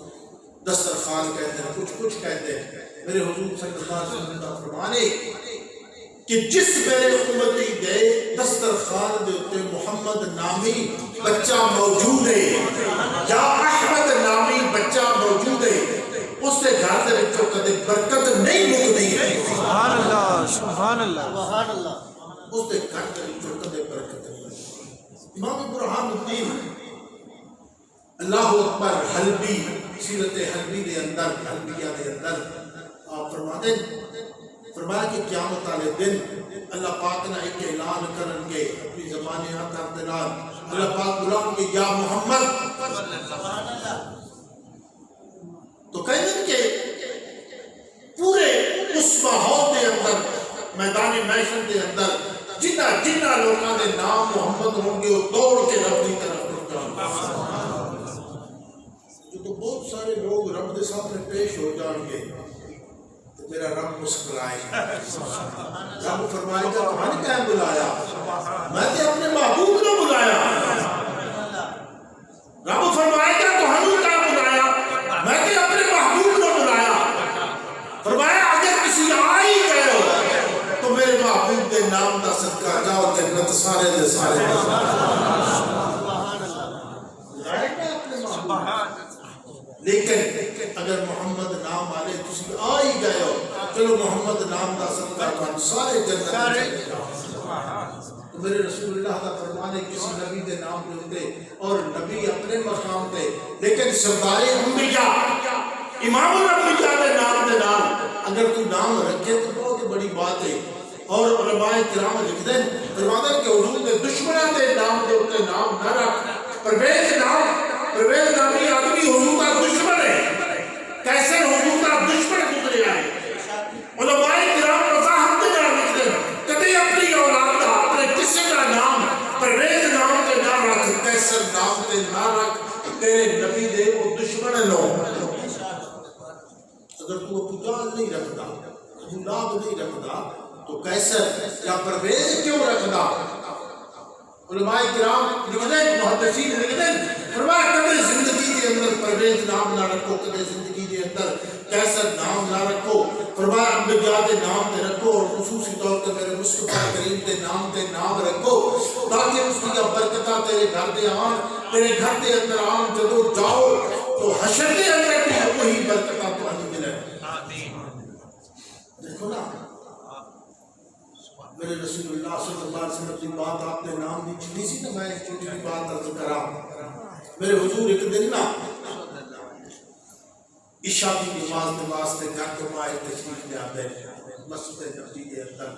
دسترخوان کہتے ہیں کچھ کہتے ہیں میرے حضور صلی اللہ علیہ وسلم کا فرمان ہے کہ جس میرے امتی دے دسترخوان دے اتے محمد نامی بچہ موجود ہے یا احمد نامی بچہ موجود ہے اس سے گھر دے بچوں کدے برکت نہیں مکتی ہے سبحان اللہ سبحان اللہ سبحان اللہ اس سے گھر دے بچوں کدے برکت نہیں امام برہان الدین اللہ اکبر حلبی سیرت حلبی دے اندر حلبیہ دے اندر آپ فرمایا کہ قیامت والے دن اللہ پاک نے ایک اعلان کرن کے اپنی زبان عطا دلال اللہ پاک بلان کے یا محمد سبحان اللہ تو کہتے ہیں کہ پورے اس ماحول دے اندر میدان محشر دے اندر جنہ لوگوں کے نام محمد ہوں گے وہ دوڑ کے رب کی طرف رک جان جو تو بہت سارے لوگ رب کے سامنے پیش ہو جان گے تو میرا رب مسکرائے رب فرمائے گا تمہیں کیا بلایا میں نے اپنے محبوب نے بلایا رب فرمائے گا تمہیں کیا بلایا میں نے اپنے محبوب نے بلایا فرمایا اگر کسی آئی گئے ہو تو میرے محبوب دے نام دا صدقہ جاؤ جنت سارے دے سارے لیکن اگر محمد نام آلے کسی آئی گئے ہو چلو محمد نام دا صدقہ جاؤ سارے جنت تو میرے رسول اللہ کا فرمانے کسی نبی دے نام دے ہوتے اور نبی اپنے مقام دے لیکن سردار انبیاء امام الانبیاء دے نام دے نام اگر تو نام رکھے تو بہت بڑی بات ہے اور علماء کرام لکھ دیں فرماتے ہیں کہ حضور نے دشمنوں دے نام دے ہوتے نام نہ رکھ پرویز نامی آدمی حضور کا دشمن ہے کیسے حضور کا دشمن گزرے آئے علماء کرام وضاحت دے نام لکھ دیں کبھی اپنی اولاد کا اپنے کسی کا نام پرویز نام تے نہ رکھ کیسر نام تے نہ رکھ تیرے نبی دے وہ دشمن لو اگر تو ابو جہل نہیں رکھتا ابو لہب نہیں رکھتا تو کیسر یا پرویز کیوں رکھتا علماء کرام لکھتے ہیں محدثین لکھتے ہیں فرمایا کبھی زندگی کے اندر پرویز نام نہ رکھو کبھی زندگی کے اندر کیسر نام نہ رکھو فرمایا انبیاء کے نام تے رکھو اور خصوصی طور پر میرے مصطفیٰ کریم کے نام رکھو تاکہ اس کی برکتہ تیرے گھر دے آن تیرے گھر دے اندر آن جدو جاؤ تو حشر کے اندر بھی وہی برکتہ تو آنی ملے دیکھو نا میرے رسول اللہ صلی اللہ علیہ وسلم کی بات آپ نے نام دی چھوٹی سی نا میں ایک چھوٹی سی بات عرض کرا میرے حضور ایک دن نا عشاء کی نماز کے واسطے گھر کے مائے تشریف لے آتے مسجد نبوی کے اندر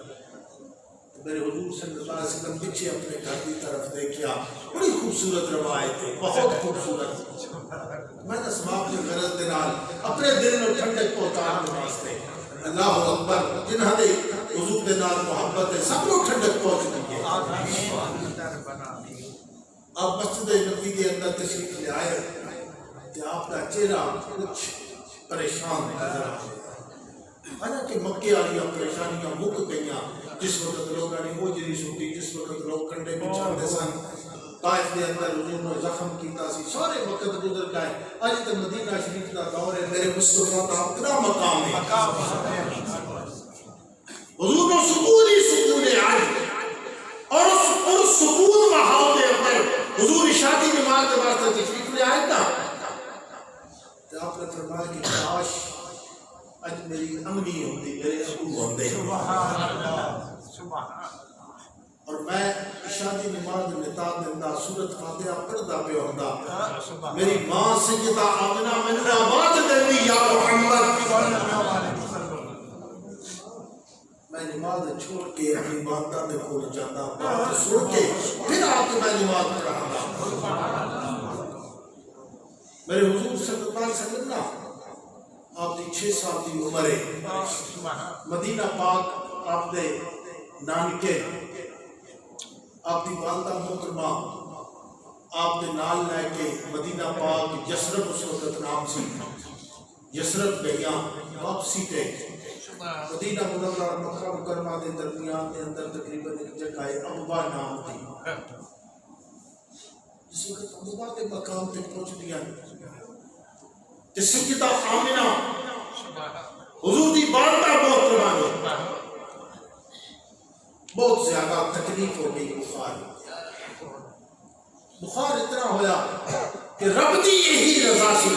میرے حضور صلی اللہ علیہ وسلم پیچھے اپنے گھر کی طرف دیکھا، بڑی خوبصورت روایت ہے، بہت خوبصورت۔ میں نے اسباب کی غرض دے نال اپنے دل میں ٹھنڈک پہنچانے واسطے اللہ اکبر جنہاں دے حضور دے نال محبت ہے سب کو ٹھنڈک پہنچ گئی ہے۔ آپ مسجد نبوی کے اندر تشریف لے آئے کہ آپ کا چہرہ کچھ پریشان نظر آئے، حالانکہ مکے والی پریشانیاں مک گئیاں، جس وقت لوگوں نے ہوجری سٹی، جس وقت لوگ کنڈے بچھاتے سن، طائف کے اندر حضور نے زخم کیتا سی، سارے وقت گزر گئے۔ آج تک مدینہ شریف کا دور ہے، میرے مصطفیٰ کا اپنا مقام ہے، حضور کو سکون ہی سکون ہے آج، اور اس سکون ماحول کے اندر حضور شادی نماز کے واسطے تشریف لے آئے نا، تو آپ نے فرمایا کہ کاش اج میری امنی ہوتی، میرے ابو ہوتے، اور میں شادی نماز نتاد نندا سورت فاتحہ پڑھدا پہ ہوندا، میری ماں سیدہ آمنہ میں آواز دیندی یا محمد، میں نماز چھوڑ کے اپنی والدہ دے کول جاتا، بات سن کے پھر آ کے میں نماز پڑھاتا۔ میرے حضور صلی اللہ علیہ وسلم نا آپ کی 6 سال کی عمر ہے، مدینہ پاک آپ دے نانکے، آپ کی والدہ محترمہ آپ دے نال لے کے مدینہ پاک یثرب اس وقت نام سی، یثرب گئیاں واپسی تے مدینہ منورہ مکہ مکرمہ دے درمیان دے اندر تقریباً ایک جگہ ہے ابوا نام تھی، جس وقت ابوا کے مقام تک پہنچ دیا کہ سیدہ آمنہ حضور دی والدہ محترمہ نے بہت زیادہ تکلیف ہو گئی، بخار اتنا ہویا کہ رب دی یہی رضا سی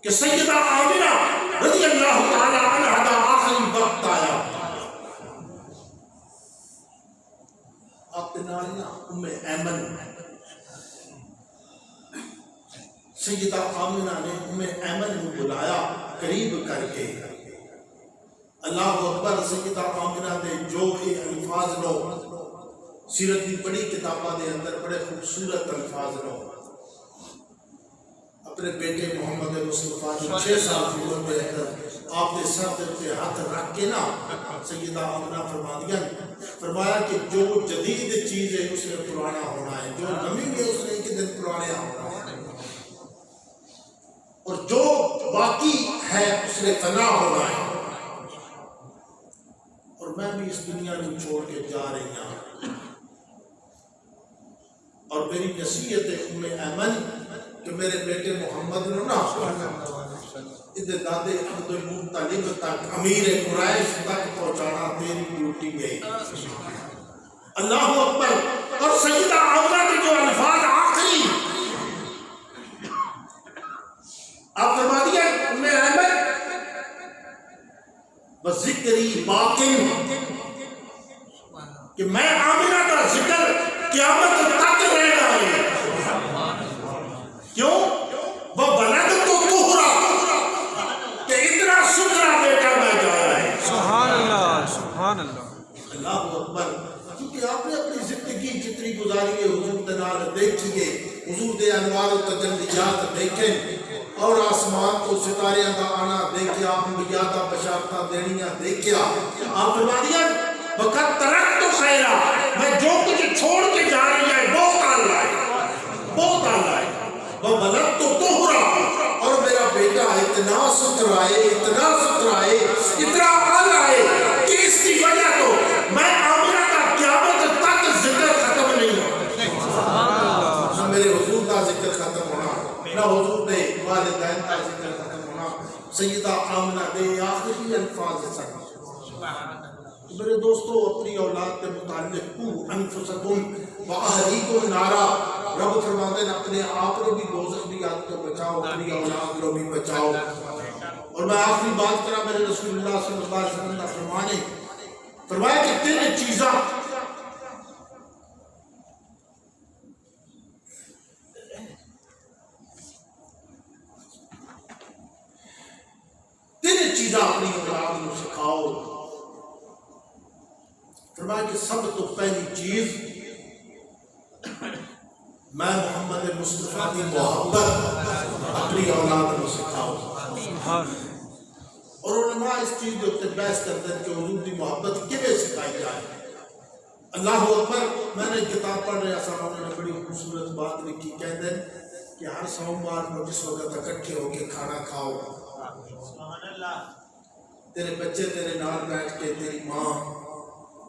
کہ سیدہ آمنہ رضی اللہ تعالی عنہ دا آخری وقت آیا، آپ کے نام نا ام ایمن، سیدہ آمنہ نے ام ایمن کو بلایا قریب کر کے، اللہ اکبر، سیدہ آمنہ دے جو الفاظ لو سیرت کی بڑی کتابہ دے اندر بڑے خوبصورت الفاظ لو، اپنے بیٹے محمد مصطفیٰ جو 6 سال کی عمر میں آپ نے سر پہ ہاتھ رکھ کے نا سیدہ آمنہ فرما دیا، فرمایا کہ جو جدید چیز ہے اس نے پرانا ہونا ہے، جو نمی ہے اس نے ایک دن پرانا ہونا ہے، اور جو باقی ہے اس نے فنا ہونا ہے، اور میں بھی اس دنیا کو چھوڑ کے جا رہی ہوں، اور میری نصیحت ہے ام ایمن کہ میرے بیٹے محمد نے نا ادھر دادے عبد المطلب تک امیر قریش تک پہنچانا تیری ڈیوٹی ہے، اللہ اکبر۔ اور سیدہ آمنہ کے جو الفاظ آخری آپ فرما دیا ام ایمن وذکری باقی، کہ میں آمنہ کا ذکر قیامت تک رہنا ہے، کیوں؟ وہ بلد تو طہرا، کہ اتنا ستھرا بیٹا میں جایا ہے، سبحان اللہ سبحان اللہ، اللہ اکبر۔ کیونکہ آپ نے اپنی زندگی جتنی گزاری ہے حضور دے نال دیکھیے، حضور دے انوار و تجلیات دیکھیں، اور آسمان کو ستارے دا آنا دیکھیا، انبیاء دا بشارتاں دینیاں دیکھیا، آپ فرما دیا وقت ترک تو خیرہ، میں جو کچھ چھوڑ کے جا رہی ہے بہت آلہ ہے، بہت آلہ ہے، وہ بلد تو طہرا، اور میرا بیٹا اتنا ستھرا ہے، اتنا ستھرا ہے، اتنا آلہ ہے کہ اس کی وجہ تو میں آمنہ کا قیامت تک ذکر ختم نہیں ہوں، نہ میرے حضور کا ذکر ختم ہونا، نہ حضور دے والدین کا ذکر ختم ہونا، سیدہ آمنہ دے آخری الفاظ سن۔ میرے دوستو اپنی اولاد کے متعلق قو انفسکم واہلیکم نارا، رب فرماتے ہیں اپنے آپ کو بھی دوزخ کی آگ تو بچاؤ، اپنی اولاد کو بھی بچاؤ۔ اور میں آخری بات کرا میرے رسول اللہ صلی اللہ علیہ وسلم نے فرمایا کہ 3 چیزاں اپنی اولاد کو سکھاؤ، فرمایا کہ سب تو پہلی چیز میں محمد مصطفیٰ کی محبت اپنی اولاد کو سکھاؤ. اور علماء اس چیز کے اتنے بحث کرتے ہیں کہ حضور کی محبت کیسے سکھائی جائے. اللہ اکبر. میں نے کتاب پڑھ رہا تھا, انہوں نے بڑی خوبصورت بات لکھی. کہتے ہیں کہ ہر سوموار کو جس وقت اکٹھے ہو کے کھانا کھاؤ, تیرے بچے تیرے نال بیٹھ کے, تیری ماں,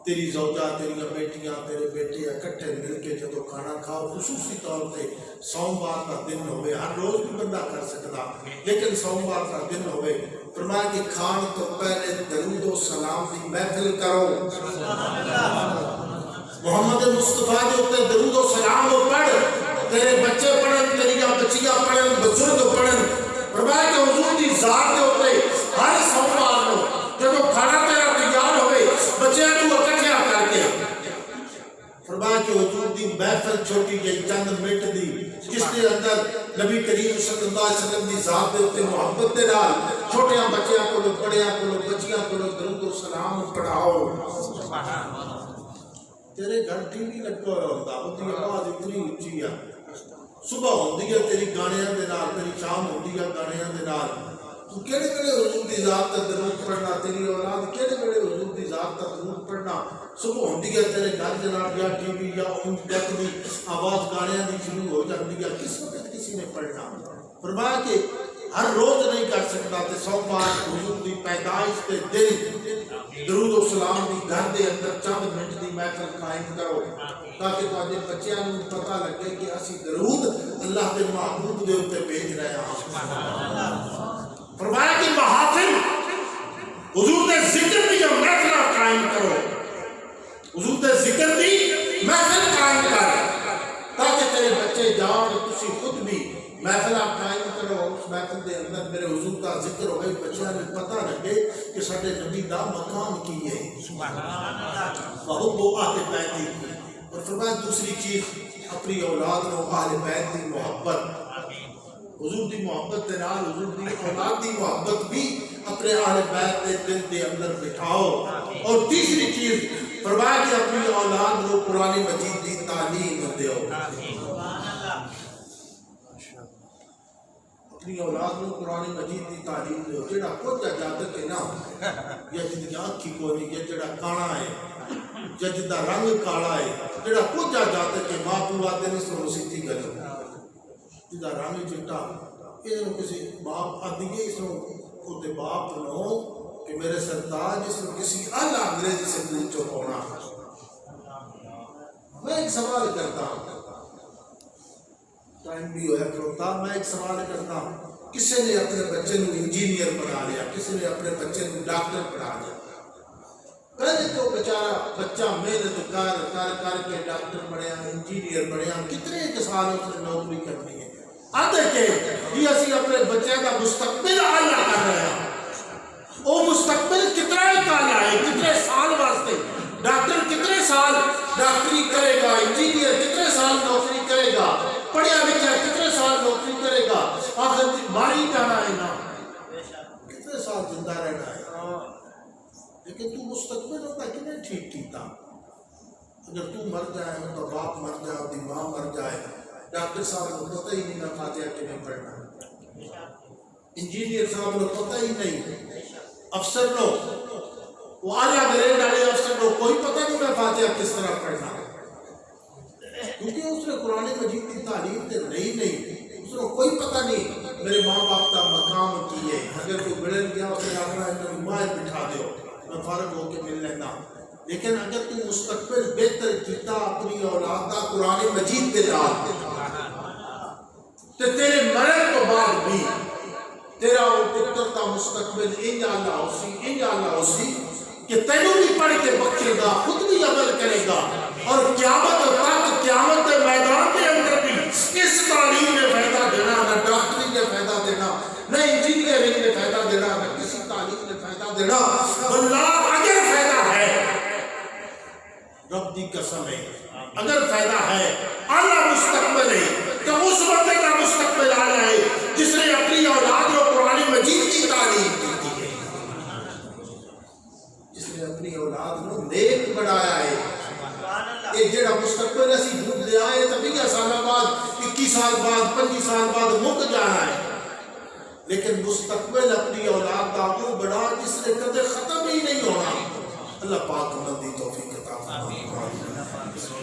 تیری زوجہ, تیری بیٹیاں, تیرے بیٹے اکٹھے مل کے جب کھانا کھاؤ, خصوصی طور پہ سوموار کا دن ہوئے. ہر روز بھی بندہ کر سکتا, لیکن سوموار کا دن ہوئے. فرمایا کہ کھان تو پہلے درود و سلام کی محفل کرو. محمد مصطفیٰ کے اوپر درود و سلام پڑھ, تیرے بچے پڑھن, تیری بچیاں پڑھن, بزرگ پڑھن. فرمایا کہ حضور کی ذات کے اوپر ہر سوموار کو جب کھانا تیرا تیار ہوئے, بچے کو اکٹھا کر کے فرمایا کہ حضور کی محفل چھوٹی گئی چند منٹ دی, جس کے اندر نبی کریم صلی اللہ علیہ وسلم کی ذات کے اوپر محبت کے نال چھوٹیاں بچیاں کو, بڑیاں کو, بچیاں کو درود و سلام پڑھاؤ. تیرے گھر ٹی وی لگا ہوا ہوتا, اس کی آواز اتنی اونچی ہے, صبح ہوتی ہے تیری گانیاں دے نال, تیری شام ہوتی ہے گانیاں دے نال. تو کہڑے کہڑے حضور کی ذات کا درود پڑھنا, تیری اولاد کہڑے کہڑے حضور کی ذات کا درود پڑھنا. صبح ہوتی ہے تیرے گھر جناب یا ٹی وی یا اون ڈیک کی آواز گانیاں دی شروع ہو جاتی ہے, کس وقت کسی نے پڑھنا. فرمایا کہ ہر روز نہیں کر سکتا, تو سوموار حضور کی پیدائش کے دن درود و سلام کی گھر کے اندر چند منٹ کی محفل قائم کرو, تاکہ تھوڑے بچیاں کو پتہ لگے کہ اسی درود اللہ کے محبوب کے اوپر بھیج رہے ہیں. فرمایا کہ محافل حضور کے ذکر کی جو محفل قائم کرو, حضور کے ذکر کی محفل قائم کر, تاکہ تیرے بچے جان تسی خود بھی محفل قائم کرو. اس محفل کے اندر میرے حضور کا ذکر ہوئے, بچوں نے پتہ لگے کہ سارے نبی دا مقام کی ہے. بہت وہ اہل بیت دی. اور فرمایا دوسری چیز اپنی اولاد کو اہل بیت کی محبت, حضور کی محبت کے نال حضور کی اولاد کی محبت بھی اپنے اہل بیت کے دل کے اندر بٹھاؤ. اور تیسری چیز فرمایا کہ اپنی اولاد کو قرآن مجید کی تعلیم دیو. اپنی اولاد کو قرآن مجید کی تعلیم دیو. جڑا کچھ اجازت ہے نا, یا جدی آنکھی کو نہیں, یا جڑا کانا ہے, یا جدا رنگ کالا ہے, جڑا کچھ اجازت ہے ماں پیو آتے نہیں سو سیدھی گل, جدا رنگ چٹا یہ کسی باپ آدھی ہے, اس کو باپ نو کہ میرے سرتاج جس کو کسی اعلیٰ انگریزی سے پوچھو ہونا. میں ایک سوال کرتا ہوں, ٹائم بھی ہوا کھلوتا, میں ایک سوال کرتا ہوں, کسی نے اپنے بچے کو انجینئر بنا لیا, کسی نے اپنے بچے کو ڈاکٹر بنا لیا. پہلے تو بیچارہ بچہ محنت کر کے ڈاکٹر بنیا, انجینئر بنیا, کتنے سال اس نے نوکری کرنی ہے. آتے کہ یہ اسی اپنے بچے کا مستقبل اعلیٰ کر رہے ہیں. وہ مستقبل کتنا کالا ہے, کتنے سال واسطے, ڈاکٹر کتنے سال ڈاکٹری کرے گا, انجینئر کتنے سال نوکری کرے گا, پڑھیا لکھا کتنے سال نوکری کرے گا, آخر ماری جانا ہے نا, کتنے سال زندہ رہنا ہے. لیکن تو مستقبل ہوتا کہ نہیں ٹھیک کیتا. اگر تو مر جائے, تو باپ مر جائے, اور ماں مر جائے, ڈاکٹر صاحب کو پتہ ہی نہیں نہ فاتحہ کہ نہیں پڑھنا, انجینئر صاحب کو پتہ ہی نہیں, افسر لوگ وہ اعلیٰ گریڈ والے افسر لوگ کوئی پتہ نہیں نہ فاتحہ کس طرح پڑھنا, کیونکہ اس نے قرآن مجید کی تعلیم تو نہیں, اس کو کوئی پتہ نہیں میرے ماں باپ کا مقام کی ہے. اگر کوئی بڑھن گیا اس نے اپنا باہر بٹھا دو, میں فارغ ہو کے مل لیتا. لیکن اگر تو مستقبل بہتر کیتا اپنی اولاد کا قرآن مجید کے نال, تو تیرے مرن تو بعد بھی تیرا وہ پتر کا مستقبل انشاءاللہ اسی کہ تینوں بھی پڑھ کے بخشے گا, خود بھی عمل کرے گا, اور قیامت تک قیامت کے میدان کے اندر بھی اس تعلیم نے فائدہ دینا, نہ ڈاکٹری نے فائدہ دینا, نہ انجینئرنگ نے فائدہ دینا, نہ کسی تعلیم نے فائدہ دینا. اللہ اگر فائدہ ہے, رب دی قسم ہے, اگر فائدہ ہے, اعلیٰ مستقبل ہے, تو اس بندے کا مستقبل اعلیٰ ہے جس نے اپنی اولاد کو قرآن مجید کی تعلیم دی ہے, جس نے اپنی اولاد نو نیک بنایا ہے یہ جڑا مستقبل اسی ڈھونڈ دے آئے تو 20 سال بعد 21 سال بعد 25 سال بعد مک جانا ہے لیکن مستقبل اپنی اولاد کا وہ بڑا جس نے کدے ختم ہی نہیں ہونا اللہ پاک مندی توفیق عطا فرمائے